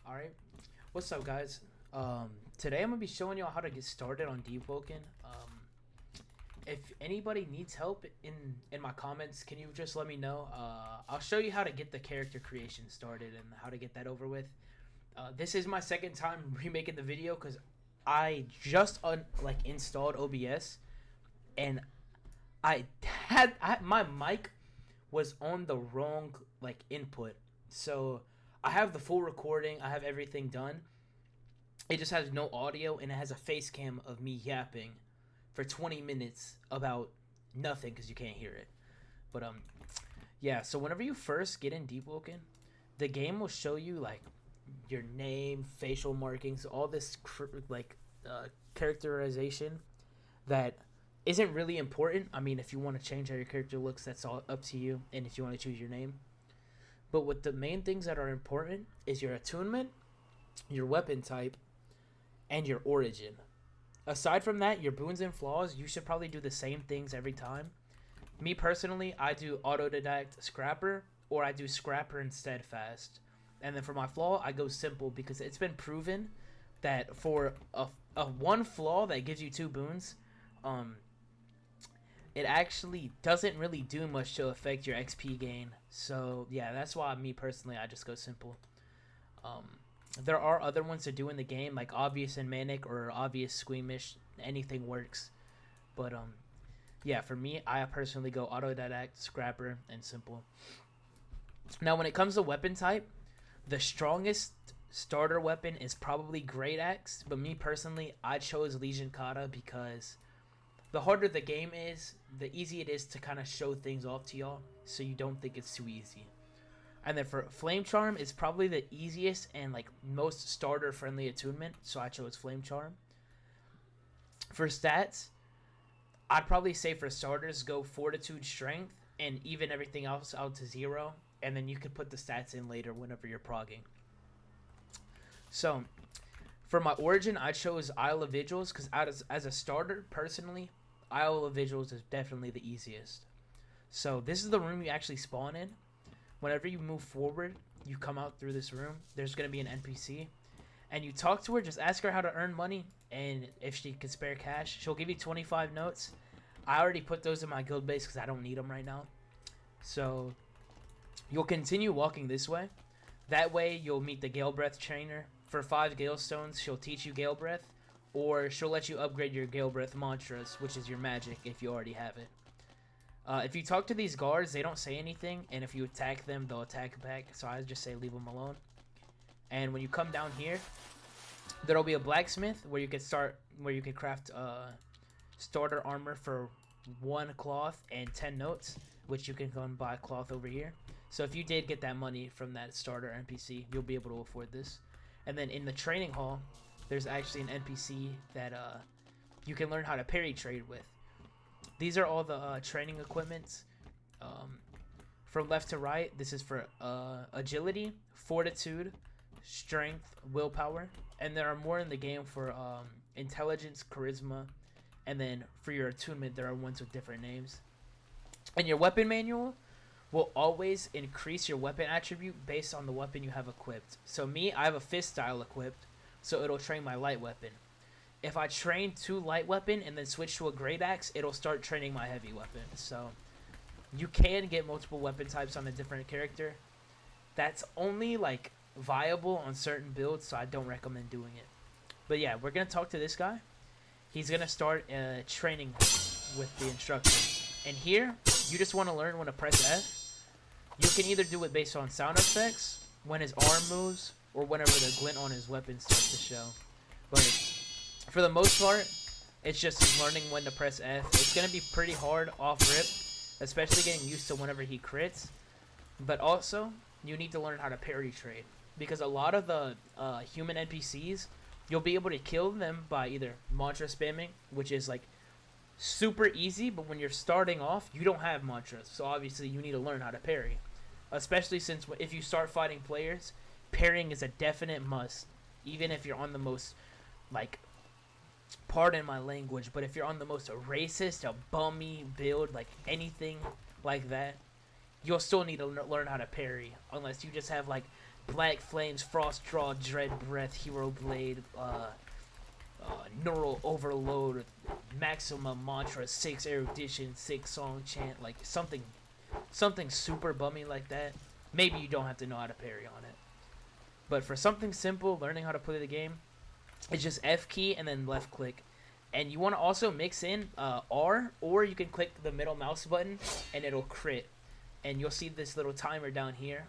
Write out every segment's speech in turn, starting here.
Alright, what's up guys? Today I'm going to be showing y'all how to get started on Deepwoken. If anybody needs help in my comments, can you just let me know? I'll show you how to get the character creation started and how to get that over with. This is my second time remaking the video because I just installed OBS and my mic was on the wrong input. So I have the full recording, I have everything done. It just has no audio and it has a face cam of me yapping for 20 minutes about nothing because you can't hear it. But yeah, so whenever you first get in Deepwoken, the game will show you like your name, facial markings, all this characterization that isn't really important. I mean, if you want to change how your character looks, that's all up to you, and if you want to choose your name. But what the main things that are important is your attunement, your weapon type, and your origin. Aside from that, your boons and flaws, you should probably do the same things every time. Me personally, I do autodidact scrapper, or I do scrapper and steadfast. And then for my flaw, I go simple because it's been proven that for a one flaw that gives you 2 boons, it actually doesn't really do much to affect your XP gain. So yeah, that's why me personally, I just go simple. There are other ones to do in the game, like obvious and manic or obvious squeamish. Anything works. But yeah, for me, I personally go autodidact, scrapper, and simple. Now, when it comes to weapon type, the strongest starter weapon is probably Great Axe. But me personally, I chose Legion Kata because the harder the game is, the easier it is to kind of show things off to y'all, so you don't think it's too easy. And then for Flame Charm, it's probably the easiest and most starter friendly attunement, so I chose Flame Charm. For stats, I'd probably say for starters, go Fortitude, Strength, and even everything else out to 0, and then you could put the stats in later whenever you're progging. So for my origin, I chose Isle of Vigils because as a starter, personally, Isle of Vigils is definitely the easiest. So this is the room you actually spawn in. Whenever you move forward, you come out through this room. There's going to be an NPC. And you talk to her, just ask her how to earn money. And if she can spare cash, she'll give you 25 notes. I already put those in my guild base because I don't need them right now. So you'll continue walking this way. That way, you'll meet the Gale Breath trainer. For 5 Gale Stones, she'll teach you Gale Breath. Or she'll let you upgrade your Gale Breath mantras, which is your magic if you already have it. If you talk to these guards, they don't say anything, and if you attack them, they'll attack back, so I just say leave them alone. And when you come down here, there'll be a blacksmith where you can craft starter armor for 1 cloth and 10 notes, which you can go and buy cloth over here. So if you did get that money from that starter NPC, you'll be able to afford this. And then in the training hall, there's actually an NPC that you can learn how to parry trade with. These are all the training equipments. From left to right, this is for agility, fortitude, strength, willpower. And there are more in the game for intelligence, charisma. And then for your attunement, there are ones with different names. And your weapon manual will always increase your weapon attribute based on the weapon you have equipped. So me, I have a fist style equipped, so it'll train my light weapon. If I train 2 light weapon and then switch to a great axe, it'll start training my heavy weapon. So you can get multiple weapon types on a different character. That's only viable on certain builds, so I don't recommend doing it. But yeah, we're gonna talk to this guy. He's gonna start training with the instructor. And here, you just want to learn when to press F. You can either do it based on sound effects, when his arm moves, or whenever the glint on his weapon starts to show. But for the most part, it's just learning when to press F. It's going to be pretty hard off rip, especially getting used to whenever he crits. But also, you need to learn how to parry trade. Because a lot of the human NPCs, you'll be able to kill them by either mantra spamming, which is super easy, but when you're starting off, you don't have mantras. So obviously, you need to learn how to parry. Especially since if you start fighting players, parrying is a definite must. Even if you're on the most, pardon my language, but if you're on the most racist, a bummy build, anything like that, you'll still need to learn how to parry. Unless you just have Black Flames, Frost Draw, Dread Breath, Hero Blade, Neural Overload, Maximum Mantra, 6 Erudition, 6 Song Chant, like something super bummy like that. Maybe you don't have to know how to parry on it. But for something simple, learning how to play the game, it's just F key and then left click. And you want to also mix in R, or you can click the middle mouse button and it'll crit. And you'll see this little timer down here.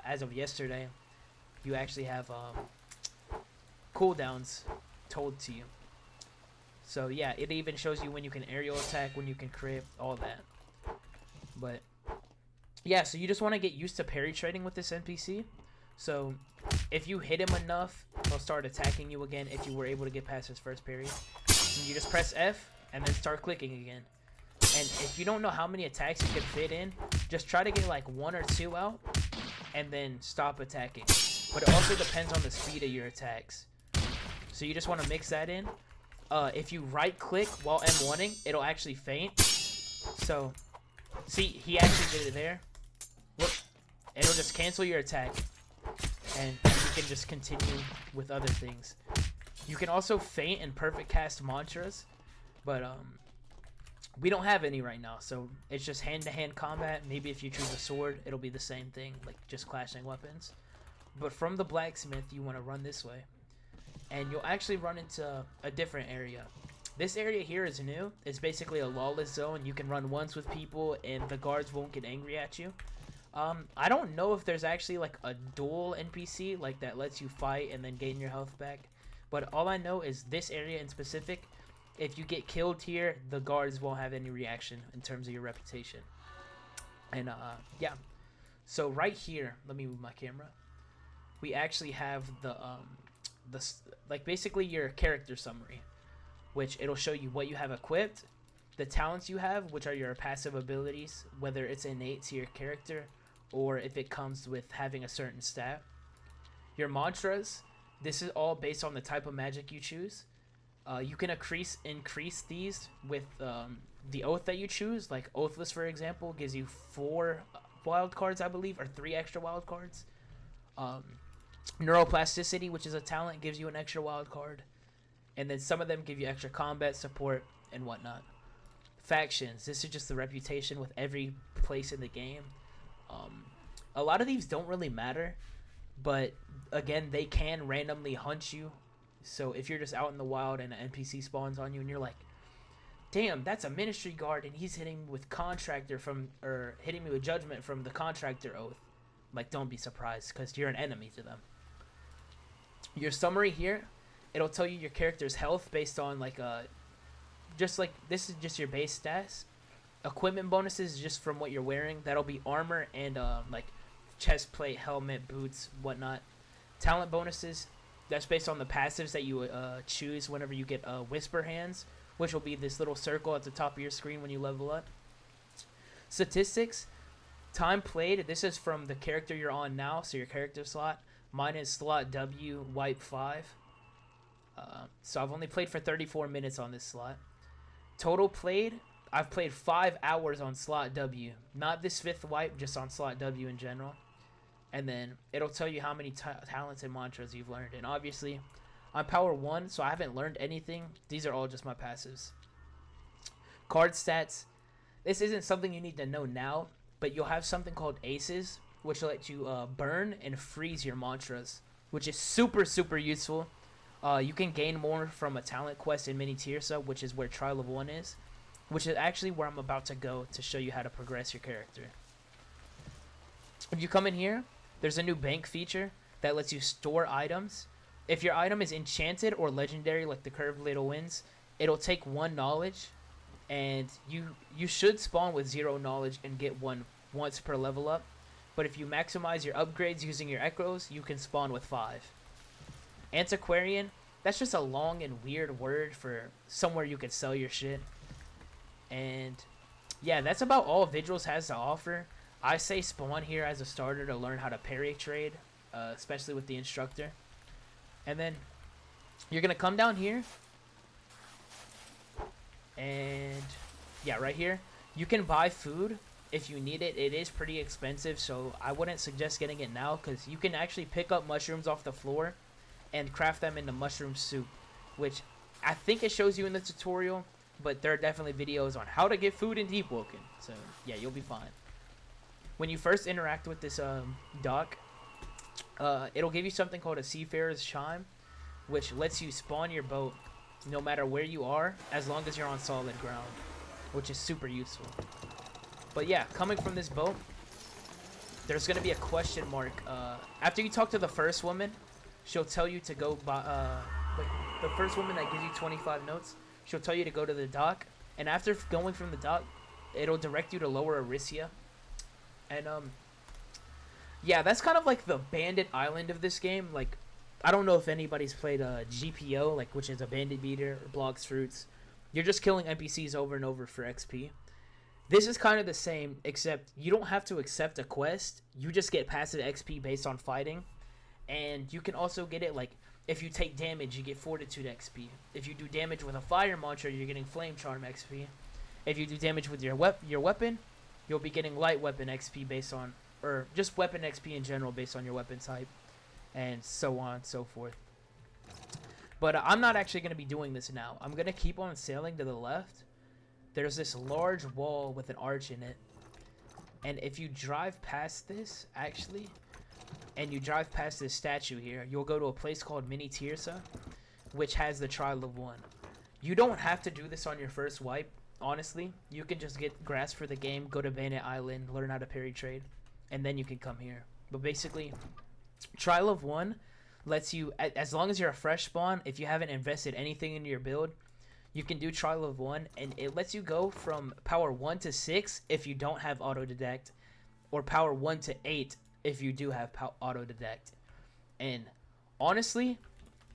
As of yesterday, you actually have cooldowns told to you. So yeah, it even shows you when you can aerial attack, when you can crit, all that. But yeah, so you just want to get used to parry trading with this NPC. So if you hit him enough, he'll start attacking you again if you were able to get past his first parry. And you just press F and then start clicking again. And if you don't know how many attacks you can fit in, just try to get like 1 or 2 out and then stop attacking. But it also depends on the speed of your attacks. So you just want to mix that in. If you right click while M1ing, it'll actually faint. So see, he actually did it there. Look, it'll just cancel your attack. And you can just continue with other things. You can also feint and perfect cast mantras, but we don't have any right now, so it's just hand-to-hand combat. Maybe if you choose a sword, it'll be the same thing, like just clashing weapons. But from the blacksmith, you want to run this way, and you'll actually run into a different area. This area here is new. It's basically a lawless zone. You can run once with people, and the guards won't get angry at you. I don't know if there's actually like a dual NPC like that lets you fight and then gain your health back. But all I know is this area in specific, if you get killed here, the guards won't have any reaction in terms of your reputation. And yeah. So right here, let me move my camera. We actually have the like basically your character summary, which it'll show you what you have equipped, the talents you have, which are your passive abilities, whether it's innate to your character or if it comes with having a certain stat. Your mantras, this is all based on the type of magic you choose. You can increase these with the oath that you choose. Like Oathless, for example, gives you 4 wild cards, I believe, or 3 extra wild cards. Neuroplasticity, which is a talent, gives you an extra wild card. And then some of them give you extra combat support and whatnot. Factions, this is just the reputation with every place in the game. A lot of these don't really matter, but again, they can randomly hunt you. So if you're just out in the wild and an NPC spawns on you and you're like, damn, that's a ministry guard and he's hitting me with contractor or hitting me with judgment from the contractor oath, like, don't be surprised because you're an enemy to them. Your summary here, it'll tell you your character's health based on like just like this is just your base stats. Equipment bonuses just from what you're wearing. That'll be armor and like chest plate, helmet, boots, whatnot. Talent bonuses, that's based on the passives that you choose whenever you get Whisper Hands, which will be this little circle at the top of your screen when you level up. Statistics, time played, this is from the character you're on now, so your character slot. Mine is slot W, wipe 5. So I've only played for 34 minutes on this slot. Total played, I've played 5 hours on slot W. Not this 5th wipe, just on slot W in general. And then it'll tell you how many talents and mantras you've learned. And obviously, I'm power 1, so I haven't learned anything. These are all just my passives. Card stats. This isn't something you need to know now, but you'll have something called aces, which will let you burn and freeze your mantras, which is super, super useful. You can gain more from a talent quest in mini tier sub, which is where Trial of 1 is, which is actually where I'm about to go to show you how to progress your character. If you come in here, there's a new bank feature that lets you store items. If your item is enchanted or legendary, like the Curved Ladle Winds, it'll take 1 knowledge, and you should spawn with 0 knowledge and get 1 once per level up. But if you maximize your upgrades using your echoes, you can spawn with 5. Antiquarian, that's just a long and weird word for somewhere you can sell your shit. And yeah, that's about all Vigils has to offer. I say spawn here as a starter to learn how to parry trade, especially with the instructor. And then you're going to come down here. And yeah, right here. You can buy food if you need it. It is pretty expensive, so I wouldn't suggest getting it now, because you can actually pick up mushrooms off the floor and craft them into mushroom soup, which I think it shows you in the tutorial, but there are definitely videos on how to get food in Deepwoken, so yeah, you'll be fine. When you first interact with this dock, it'll give you something called a Seafarer's Chime, which lets you spawn your boat no matter where you are, as long as you're on solid ground, which is super useful. But yeah, coming from this boat, there's gonna be a question mark. After you talk to the first woman, she'll tell you to go by, like the first woman that gives you 25 notes, she'll tell you to go to the dock, and after going from the dock, it'll direct you to Lower Arisia. And yeah, that's kind of like the bandit island of this game. Like, I don't know if anybody's played GPO, like, which is a bandit beater or Blox Fruits. You're just killing NPCs over and over for XP. This is kind of the same, except you don't have to accept a quest. You just get passive XP based on fighting. And you can also get it, like, if you take damage, you get Fortitude XP. If you do damage with a fire launcher, you're getting Flame Charm XP. If you do damage with your weapon, you'll be getting Light Weapon XP based on, or just Weapon XP in general based on your weapon type. And so on and so forth. But I'm not actually going to be doing this now. I'm going to keep on sailing to the left. There's this large wall with an arch in it. And if you drive past this, actually, and you drive past this statue here, you'll go to a place called Mini Tirsa, which has the Trial of One. You don't have to do this on your first wipe, honestly. You can just get grass for the game, go to Bandit Island, learn how to parry trade, and then you can come here. But basically, Trial of One lets you, as long as you're a fresh spawn, if you haven't invested anything into your build, you can do Trial of One, and it lets you go from power 1 to 6 if you don't have auto detect, or power 1 to 8 if you do have auto detect. And honestly,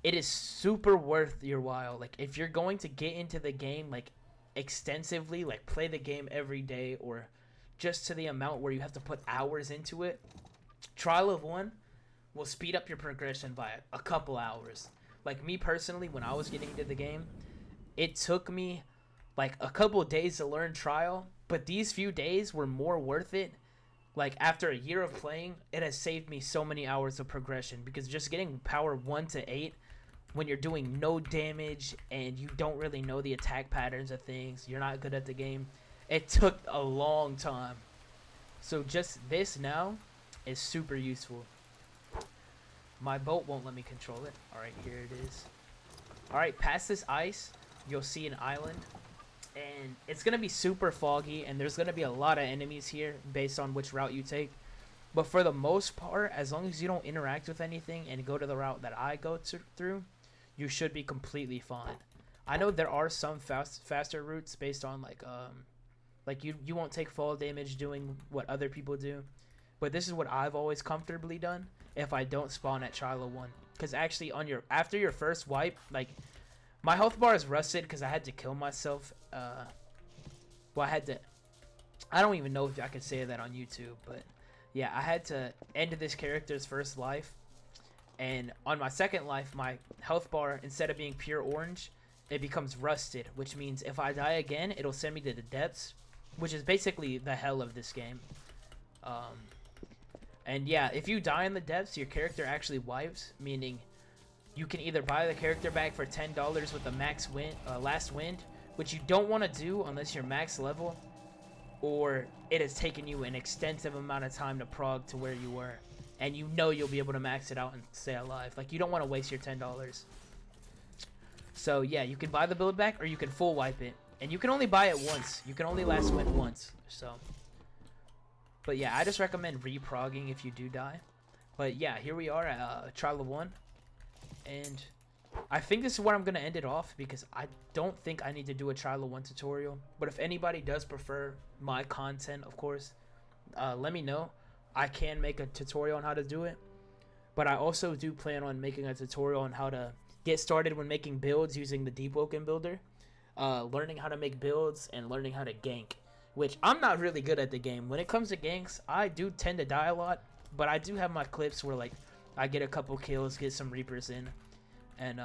it is super worth your while. Like, if you're going to get into the game like extensively, like play the game every day, or just to the amount where you have to put hours into it, Trial of One will speed up your progression by a couple hours. Like, me personally, when I was getting into the game, it took me like a couple days to learn Trial, but these few days were more worth it. Like, after a year of playing, it has saved me so many hours of progression, because just getting power 1 to 8 when you're doing no damage and you don't really know the attack patterns of things, you're not good at the game, it took a long time. So just this now is super useful. My boat won't let me control it. Alright, here it is. Alright, past this ice, you'll see an island. And it's going to be super foggy, and there's going to be a lot of enemies here based on which route you take. But for the most part, as long as you don't interact with anything and go to the route that I go through, you should be completely fine. I know there are some faster routes based on like you won't take fall damage doing what other people do. But this is what I've always comfortably done if I don't spawn at Trial of One. Because actually, after your first wipe, like, my health bar is rusted because I had to kill myself. Well, I don't even know if I could say that on YouTube, but yeah, I had to end this character's first life. And on my second life, my health bar, instead of being pure orange, it becomes rusted, which means if I die again, it'll send me to the depths, which is basically the hell of this game. And yeah, if you die in the depths, your character actually wipes, meaning you can either buy the character back for $10 with the max last wind, which you don't want to do unless you're max level, or it has taken you an extensive amount of time to prog to where you were, and you know you'll be able to max it out and stay alive. Like, you don't want to waste your $10. So yeah, you can buy the build back, or you can full wipe it, and you can only buy it once. You can only last wind once. So, but yeah, I just recommend reprogging if you do die. But yeah, here we are at Trial of One. And I think this is where I'm going to end it off, because I don't think I need to do a Trial of One tutorial. But if anybody does prefer my content, of course, let me know. I can make a tutorial on how to do it. But I also do plan on making a tutorial on how to get started when making builds using the Deepwoken builder. Learning how to make builds and learning how to gank, which I'm not really good at the game. When it comes to ganks, I do tend to die a lot. But I do have my clips where, like, I get a couple kills, get some Reapers in, and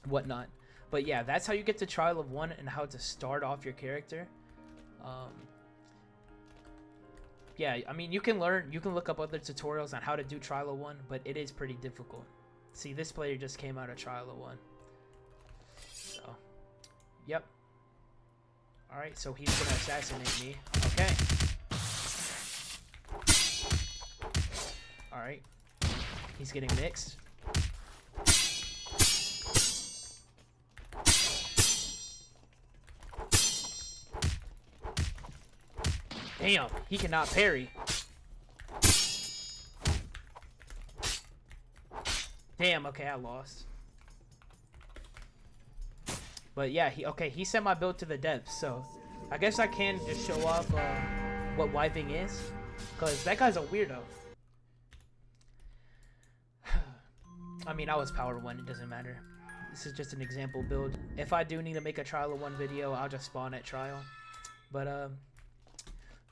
whatnot. But yeah, that's how you get to Trial of One and how to start off your character. yeah, I mean, you can look up other tutorials on how to do Trial of 1, but it is pretty difficult. See, this player just came out of Trial of 1. So, yep. Alright, so he's gonna assassinate me. Okay. Alright. He's getting mixed. Damn, he cannot parry. Damn, okay, I lost. But yeah, he sent my build to the depths, so I guess I can just show off what wiping is, because that guy's a weirdo. I mean, I was power 1, it doesn't matter. This is just an example build. If I do need to make a Trial of 1 video, I'll just spawn at Trial. But,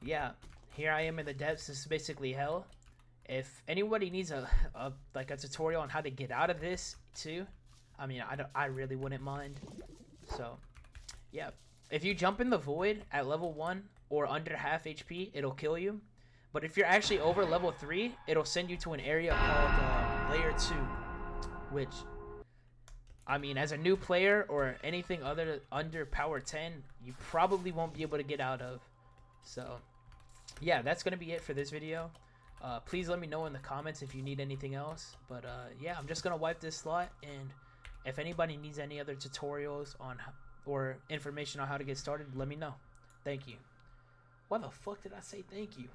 yeah, here I am in the depths. This is basically hell. If anybody needs a tutorial on how to get out of this too, I mean, I really wouldn't mind. So, yeah, if you jump in the void at level 1 or under half HP, it'll kill you. But if you're actually over level 3, it'll send you to an area called layer 2, which, I mean, as a new player or anything other under power 10, you probably won't be able to get out of. So, yeah, that's gonna be it for this video. Please let me know in the comments if you need anything else. But yeah, I'm just gonna wipe this slot, and if anybody needs any other tutorials on or information on how to get started, let me know. Thank you. Why the fuck did I say thank you?